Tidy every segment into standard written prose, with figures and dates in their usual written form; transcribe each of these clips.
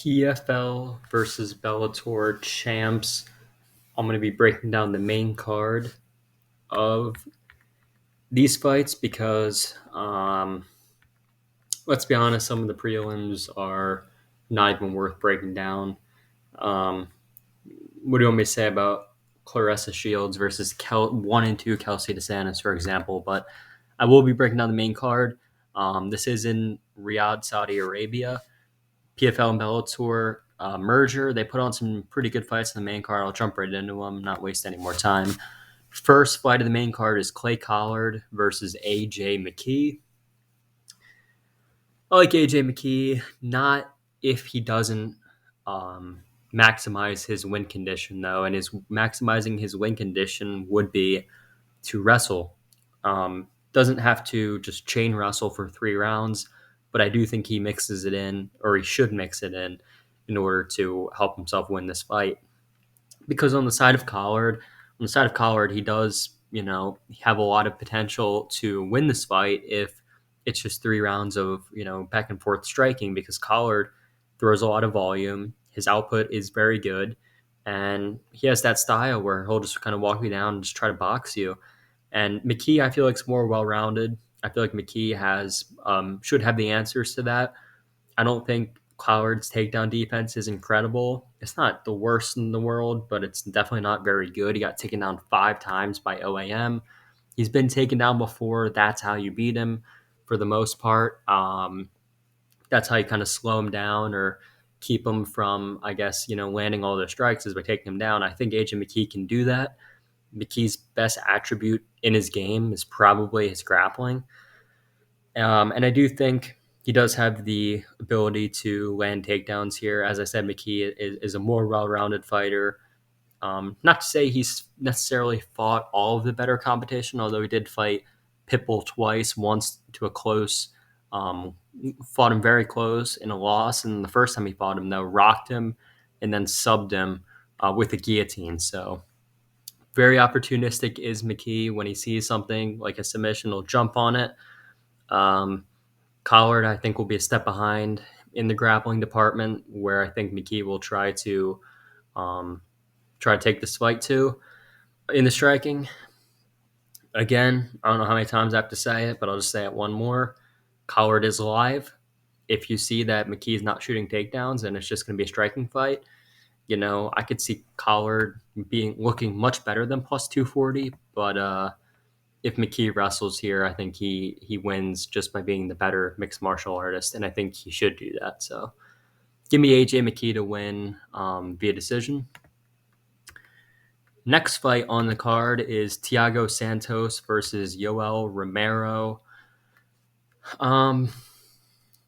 PFL versus Bellator champs. I'm going to be breaking down the main card of these fights because, let's be honest, some of the prelims are not even worth breaking down. Um, what do you want me to say about Clarissa Shields versus 1 and 2 Kelsey DeSantis, for example? But I will be breaking down the main card. This is in Riyadh, Saudi Arabia. PFL and Bellator merger. They put on some pretty good fights in the main card. I'll jump right into them, not waste any more time. First fight of the main card is Clay Collard versus AJ McKee. I like AJ McKee, not if he doesn't maximize his win condition, though. And his maximizing his win condition would be to wrestle. Doesn't have to just chain wrestle for 3 rounds, but I do think he mixes it in, or he should mix it in order to help himself win this fight. Because on the side of Collard, he does, have a lot of potential to win this fight if it's just 3 rounds of, back and forth striking, because Collard throws a lot of volume. His output is very good. And he has that style where he'll just kind of walk you down and just try to box you. And McKee, I feel like, is more well-rounded. I feel like McKee should have the answers to that. I don't think Collard's takedown defense is incredible. It's not the worst in the world, but it's definitely not very good. He got taken down 5 times by OAM. He's been taken down before. That's how you beat him for the most part. That's how you kind of slow him down or keep him from, I guess, landing all their strikes is by taking him down. I think AJ McKee can do that. McKee's best attribute in his game is probably his grappling. And I do think he does have the ability to land takedowns here. As I said, McKee is a more well-rounded fighter. Not to say he's necessarily fought all of the better competition, although he did fight Pitbull twice, once to a close, fought him very close in a loss. And the first time he fought him, though, rocked him and then subbed him with a guillotine. So very opportunistic is McKee. When he sees something like a submission, he'll jump on it. Collard, I think, will be a step behind in the grappling department, where I think McKee will try to take this fight to. In the striking, again, I don't know how many times I have to say it, but I'll just say it one more. Collard is live. If you see that McKee is not shooting takedowns and it's just going to be a striking fight, I could see Collard looking much better than plus 240, but if McKee wrestles here, I think he wins just by being the better mixed martial artist, and I think he should do that. So give me AJ McKee to win via decision. Next fight on the card is Thiago Santos versus Yoel Romero.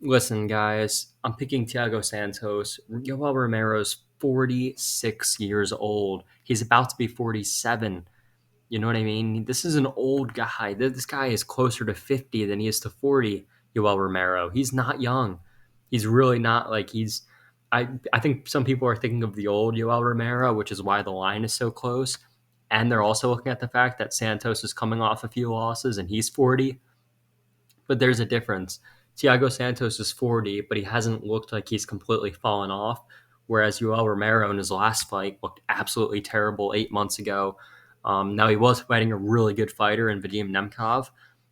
Listen, guys, I'm picking Thiago Santos. Yoel Romero's 46 years old. He's about to be 47. You know what I mean? This is an old guy. This guy is closer to 50 than he is to 40, Yoel Romero. He's not young. He's really not I think some people are thinking of the old Yoel Romero, which is why the line is so close. And they're also looking at the fact that Santos is coming off a few losses and he's 40. But there's a difference. Thiago Santos is 40, but he hasn't looked like he's completely fallen off. Whereas Yoel Romero in his last fight looked absolutely terrible 8 months ago. Now, he was fighting a really good fighter in Vadim Nemkov,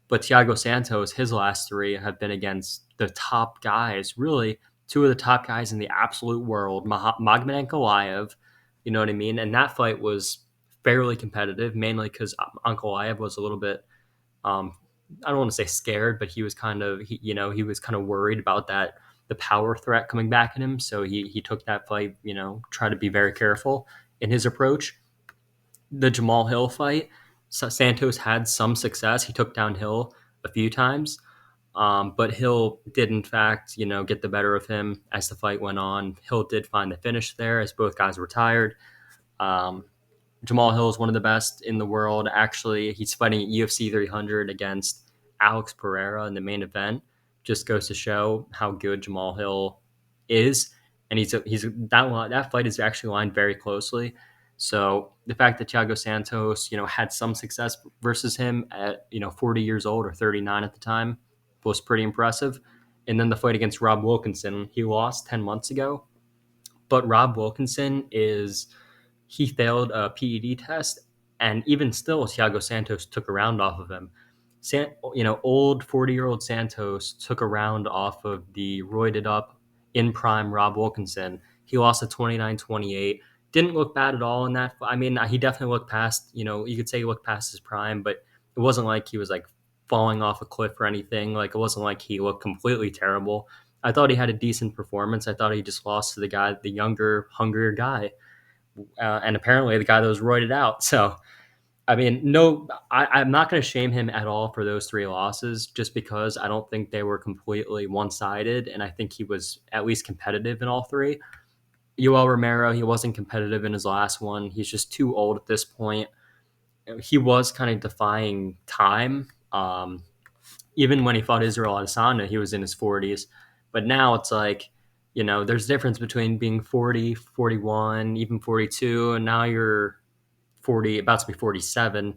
but Thiago Santos, his last 3 have been against the top guys, really 2 of the top guys in the absolute world, Magomed Ankalaev, you know what I mean? And that fight was fairly competitive, mainly because Ankalaev was a little bit, I don't want to say scared, but he was kind of, he was kind of worried about the power threat coming back at him. So he took that fight, tried to be very careful in his approach. The Jamal Hill fight, Santos had some success. He took down Hill a few times, but Hill did, in fact, get the better of him as the fight went on. Hill did find the finish there as both guys were tired. Jamal Hill is one of the best in the world. Actually, he's fighting at UFC 300 against Alex Pereira in the main event. Just goes to show how good Jamal Hill is, and that fight is actually lined very closely. So the fact that Thiago Santos, had some success versus him at 40 years old or 39 at the time was pretty impressive. And then the fight against Rob Wilkinson, he lost 10 months ago. But Rob Wilkinson he failed a PED test, and even still, Thiago Santos took a round off of him. Old 40-year-old Santos took a round off of the roided up in prime Rob Wilkinson. He lost at 29-28. Didn't look bad at all in that. I mean, he definitely looked past, you could say he looked past his prime, but it wasn't like he was like falling off a cliff or anything. Like, it wasn't like he looked completely terrible. I thought he had a decent performance. I thought he just lost to the younger, hungrier guy, and apparently the guy that was roided out. So, I mean, no, I'm not going to shame him at all for those three losses, just because I don't think they were completely one-sided, and I think he was at least competitive in all three. Yoel Romero, he wasn't competitive in his last one. He's just too old at this point. He was kind of defying time. Even when he fought Israel Adesanya, he was in his 40s. But now it's like, there's a difference between being 40, 41, even 42, and now you're 40, about to be 47.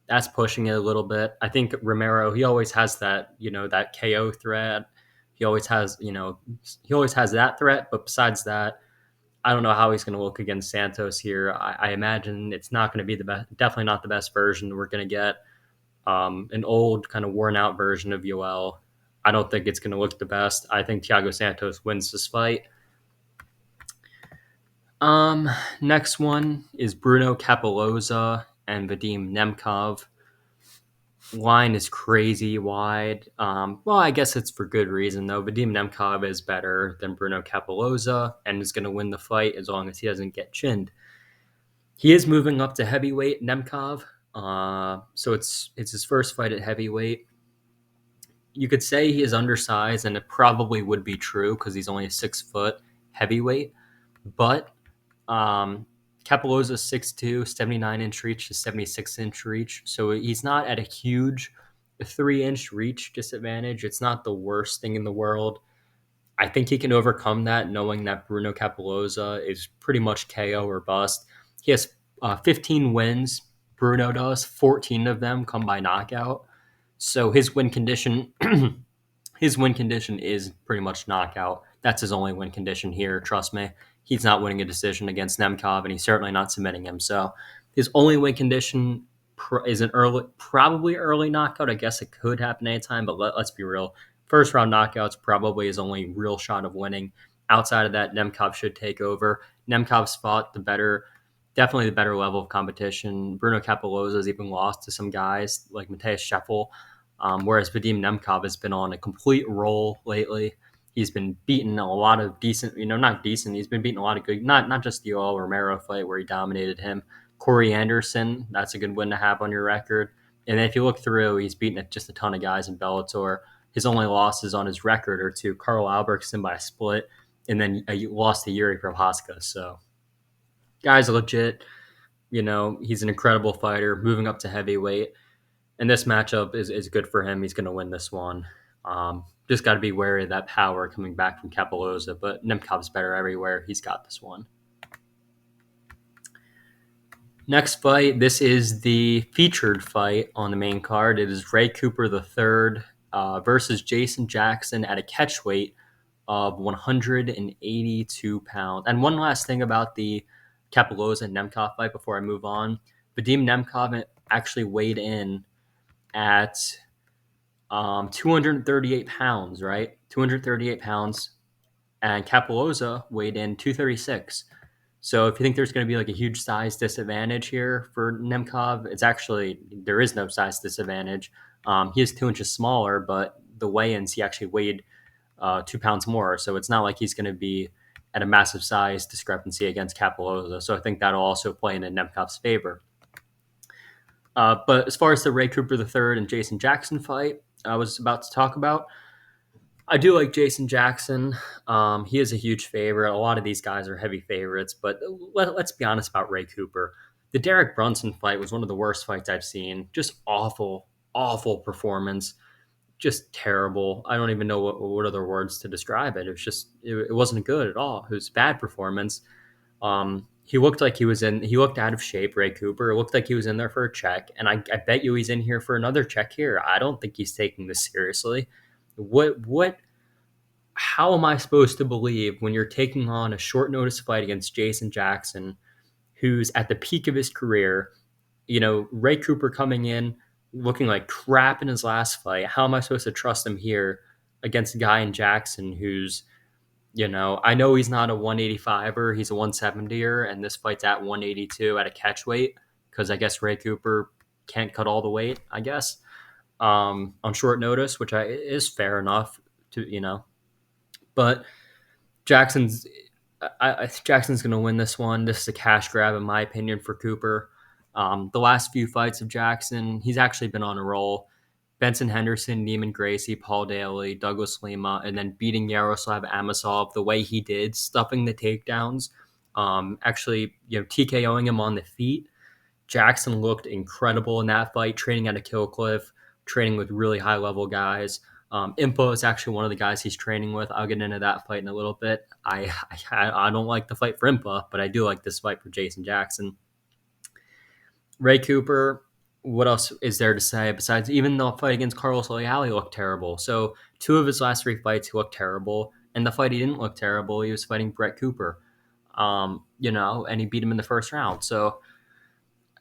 That's pushing it a little bit. I think Romero, he always has that, that KO threat. He always has that threat. But besides that, I don't know how he's going to look against Santos here. I imagine it's not going to be the best, definitely not the best version we're going to get. An old, kind of worn out version of Yoel. I don't think it's going to look the best. I think Thiago Santos wins this fight. Next one is Bruno Capoloza and Vadim Nemkov. Line is crazy wide. Well, I guess it's for good reason, though. Vadim Nemkov is better than Bruno Capoloza and is going to win the fight as long as he doesn't get chinned. He is moving up to heavyweight, Nemkov. So it's his first fight at heavyweight. You could say he is undersized, and it probably would be true because he's only a 6-foot heavyweight. But Capoloza's 6'2", 79-inch reach to 76-inch reach. So he's not at a huge 3-inch reach disadvantage. It's not the worst thing in the world. I think he can overcome that, knowing that Bruno Capoloza is pretty much KO or bust. He has 15 wins. Bruno does. 14 of them come by knockout. So his win condition is pretty much knockout. That's his only win condition here. Trust me. He's not winning a decision against Nemkov, and he's certainly not submitting him. So his only win condition is probably early knockout. I guess it could happen anytime, but let's be real. First round knockouts probably his only real shot of winning. Outside of that, Nemkov should take over. Nemkov's fought definitely the better level of competition. Bruno Capoloza's even lost to some guys like Mateus Scheffel, whereas Vadim Nemkov has been on a complete roll lately. He's been beaten a lot of decent, not decent. He's been beating a lot of good, not just the Yoel Romero fight where he dominated him. Corey Anderson, that's a good win to have on your record. And if you look through, he's beaten just a ton of guys in Bellator. His only losses on his record are to Carl Albrechtsen by a split, and then he lost to Yuri Prohaska. So, guy's legit. He's an incredible fighter, moving up to heavyweight. And this matchup is good for him. He's going to win this one. Just got to be wary of that power coming back from Capoloza, but Nemkov's better everywhere. He's got this one. Next fight, this is the featured fight on the main card. It is Ray Cooper III versus Jason Jackson at a catch weight of 182 pounds. And one last thing about the Capoloza and Nemkov fight before I move on. Vadim Nemkov actually weighed in at 238 pounds, right? 238 pounds. And Capoloza weighed in 236. So if you think there's going to be like a huge size disadvantage here for Nemkov, there is no size disadvantage. He is 2 inches smaller, but the weigh-ins, he actually weighed 2 pounds more. So it's not like he's going to be at a massive size discrepancy against Capoloza. So I think that'll also play in Nemkov's favor. But as far as the Ray Cooper III and Jason Jackson fight I was about to talk about, I do like Jason Jackson. He is a huge favorite. A lot of these guys are heavy favorites, but let's be honest about Ray Cooper. The Derek Brunson fight was one of the worst fights I've seen. Just awful, awful performance. Just terrible. I don't even know what other words to describe it. It wasn't good at all. It was a bad performance. He looked like he looked out of shape, Ray Cooper. It looked like he was in there for a check. And I bet you he's in here for another check here. I don't think he's taking this seriously. What How am I supposed to believe when you're taking on a short notice fight against Jason Jackson, who's at the peak of his career? Ray Cooper coming in looking like crap in his last fight. How am I supposed to trust him here against a guy in Jackson who's, I know he's not a 185er, he's a 170er, and this fight's at 182 at a catch weight because I guess Ray Cooper can't cut all the weight, I guess, on short notice, which is fair enough to. But Jackson's Jackson's going to win this one. This is a cash grab, in my opinion, for Cooper. The last few fights of Jackson, he's actually been on a roll. Benson Henderson, Neiman Gracie, Paul Daly, Douglas Lima, and then beating Yaroslav Amosov the way he did, stuffing the takedowns. Actually, TKOing him on the feet. Jackson looked incredible in that fight, training at a Kill Cliff, training with really high level guys. Impo is actually one of the guys he's training with. I'll get into that fight in a little bit. I don't like the fight for Impa, but I do like this fight for Jason Jackson. Ray Cooper, what else is there to say besides even the fight against Carlos Leali looked terrible? So two of his last three fights he looked terrible, and the fight he didn't look terrible. He was fighting Brett Cooper, and he beat him in the first round. So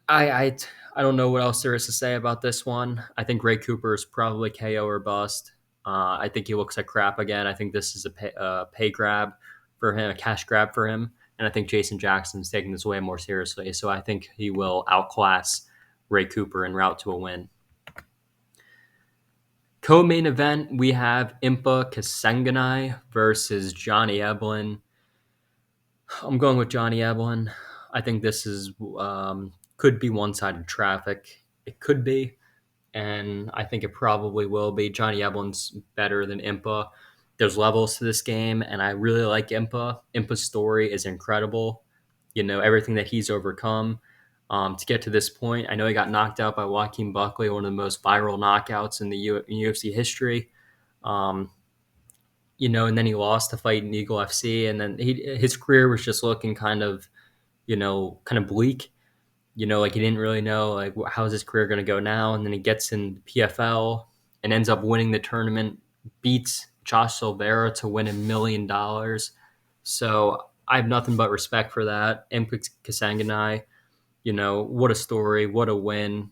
I, I I don't know what else there is to say about this one. I think Ray Cooper is probably KO or bust. I think he looks like crap again. I think this is a pay grab for him, a cash grab for him, and I think Jason Jackson's taking this way more seriously. So I think he will outclass Ray Cooper en route to a win. Co-main event, we have Impa Kasanganay versus Johnny Eblen. I'm going with Johnny Eblen. I think this is could be one-sided traffic. It could be, and I think it probably will be. Johnny Eblen's better than Impa. There's levels to this game, and I really like Impa. Impa's story is incredible. Everything that he's overcome to get to this point. I know he got knocked out by Joaquin Buckley, one of the most viral knockouts in the UFC history. Um, and then he lost the fight in Eagle FC, and then his career was just looking kind of bleak. Like he didn't really know like how's his career going to go now, and then he gets in PFL and ends up winning the tournament, beats Josh Silveira to win $1 million. So I have nothing but respect for that. Impa Kasanganay, what a story, what a win,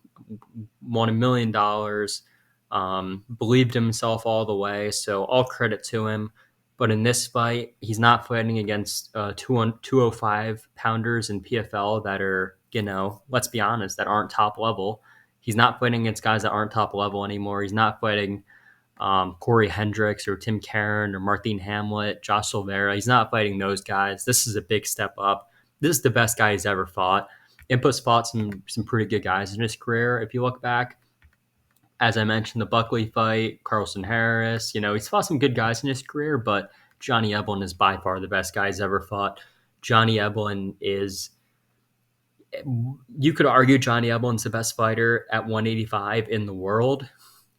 won $1 million, believed himself all the way. So all credit to him. But in this fight, he's not fighting against 205 pounders in PFL that are, let's be honest, that aren't top level. He's not fighting against guys that aren't top level anymore. He's not fighting Corey Hendricks or Tim Karen or Martin Hamlet, Josh Silveira. He's not fighting those guys. This is a big step up. This is the best guy he's ever fought. Impa's fought some pretty good guys in his career. If you look back, as I mentioned, the Buckley fight, Carlson Harris, he's fought some good guys in his career, but Johnny Eblen is by far the best guy he's ever fought. Johnny Eblen is, you could argue Johnny Eblen's the best fighter at 185 in the world.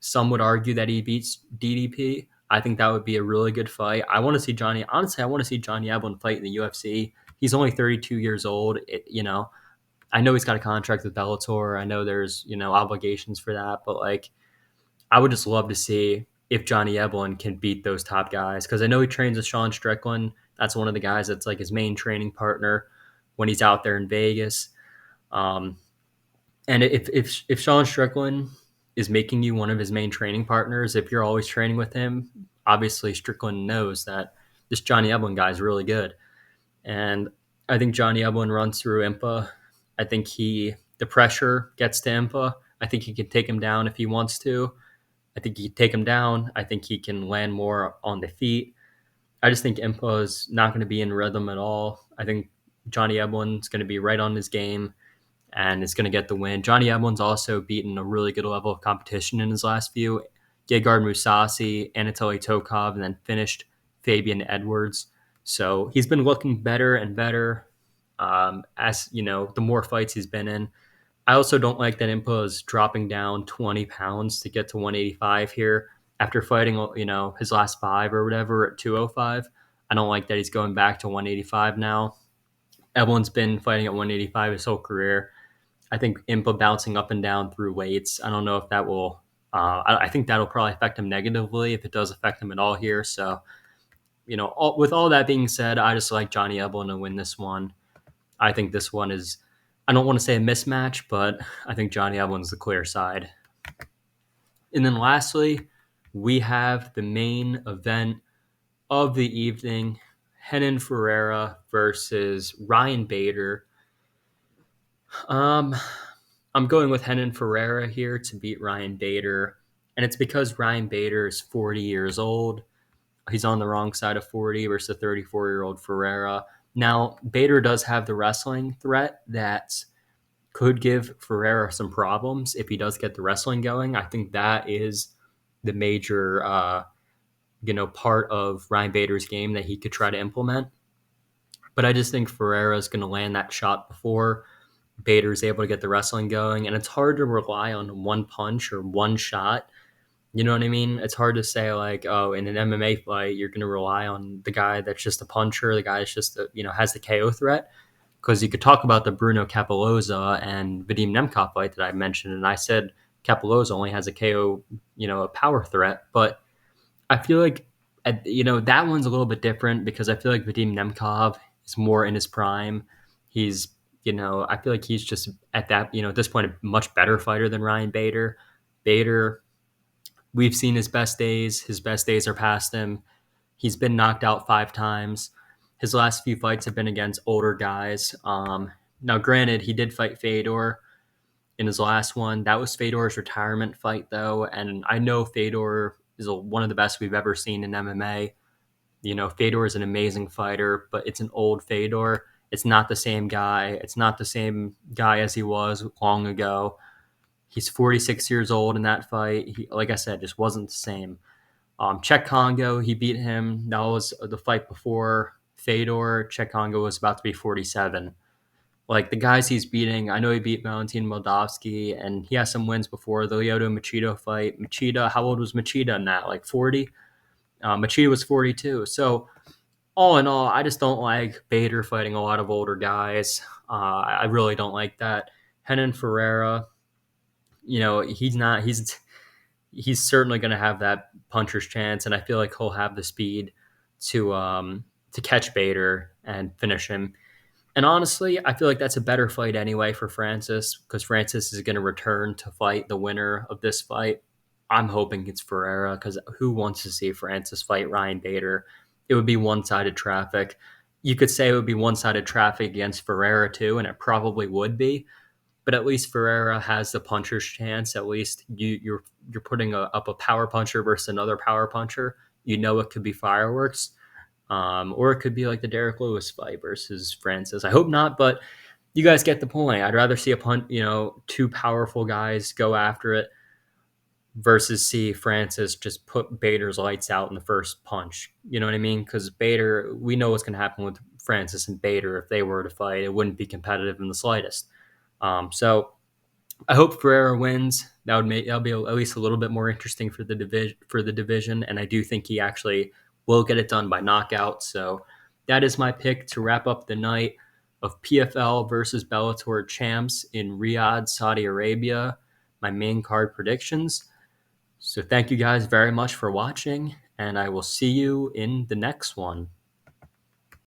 Some would argue that he beats DDP. I think that would be a really good fight. I want to see Johnny Eblen fight in the UFC. He's only 32 years old. I know he's got a contract with Bellator. I know there's, obligations for that, but like, I would just love to see if Johnny Eblen can beat those top guys. Cause I know he trains with Sean Strickland. That's one of the guys that's like his main training partner when he's out there in Vegas. Um, and if Sean Strickland is making you one of his main training partners, if you're always training with him, obviously Strickland knows that this Johnny Eblen guy is really good. And I think Johnny Eblen runs through Impa. I think the pressure gets to Impa. I think he can take him down if he wants to. I think he can take him down. I think he can land more on the feet. I just think Impa is not going to be in rhythm at all. I think Johnny Eblen's going to be right on his game and is going to get the win. Johnny Eblen's also beaten a really good level of competition in his last few. Gegard Mousasi, Anatoly Tokov, and then finished Fabian Edwards. So he's been looking better and better as, the more fights he's been in. I also don't like that Impa is dropping down 20 pounds to get to 185 here after fighting, his last five or whatever at 205. I don't like that he's going back to 185 now. Eblen's been fighting at 185 his whole career. I think Impa bouncing up and down through weights. I don't know if that will. I think that'll probably affect him negatively if it does affect him at all here. So with all that being said, I just like Johnny Evelyn to win this one. I think this one is, I don't want to say a mismatch, but I think Johnny Evelyn's the clear side. And then lastly, we have the main event of the evening, Renan Ferreira versus Ryan Bader. Um, I'm going with Renan Ferreira here to beat Ryan Bader, and it's because Ryan Bader is 40 years old. He's on the wrong side of 40 versus a 34-year-old Ferreira. Now, Bader does have the wrestling threat that could give Ferreira some problems if he does get the wrestling going. I think that is the major, part of Ryan Bader's game that he could try to implement. But I just think Ferreira is going to land that shot before Bader is able to get the wrestling going, and it's hard to rely on one punch or one shot. You know what I mean? It's hard to say like, oh, in an MMA fight, you're going to rely on the guy that's just a puncher, the guy that's just has the KO threat. Because you could talk about the Bruno Capelloza and Vadim Nemkov fight that I mentioned, and I said Capelloza only has a KO, a power threat, but I feel like that one's a little bit different because I feel like Vadim Nemkov is more in his prime. He's I feel like he's just at that at this point a much better fighter than Ryan Bader. Bader, we've seen his best days. His best days are past him. He's been knocked out 5 times. His last few fights have been against older guys. Now, granted, he did fight Fedor in his last one. That was Fedor's retirement fight, though, and I know Fedor is one of the best we've ever seen in MMA. Fedor is an amazing fighter, but it's an old Fedor. It's not the same guy. It's not the same guy as he was long ago. He's 46 years old in that fight. He, like I said, just wasn't the same. Czech Congo, he beat him. That was the fight before Fedor. Czech Congo was about to be 47. Like the guys he's beating, I know he beat Valentin Moldavsky, and he has some wins before the Lyoto Machida fight. Machida, how old was Machida in that? Like 40? Machida was 42. So all in all, I just don't like Bader fighting a lot of older guys. I really don't like that. Renan Ferreira, he's not. He's certainly going to have that puncher's chance, and I feel like he'll have the speed to catch Bader and finish him. And honestly, I feel like that's a better fight anyway for Francis because Francis is going to return to fight the winner of this fight. I'm hoping it's Ferreira because who wants to see Francis fight Ryan Bader? It would be one-sided traffic. You could say it would be one-sided traffic against Ferreira too, and it probably would be. But at least Ferreira has the puncher's chance. At least you're putting up a power puncher versus another power puncher. It could be fireworks. Or it could be like the Derek Lewis fight versus Francis. I hope not, but you guys get the point. I'd rather see two powerful guys go after it versus see Francis just put Bader's lights out in the first punch. You know what I mean? Because Bader, we know what's going to happen with Francis and Bader if they were to fight. It wouldn't be competitive in the slightest. So I hope Ferreira wins. That'll be at least a little bit more interesting for the division, and I do think he actually will get it done by knockout. So that is my pick to wrap up the night of PFL versus Bellator champs in Riyadh, Saudi Arabia. My main card predictions. So thank you guys very much for watching, and I will see you in the next one.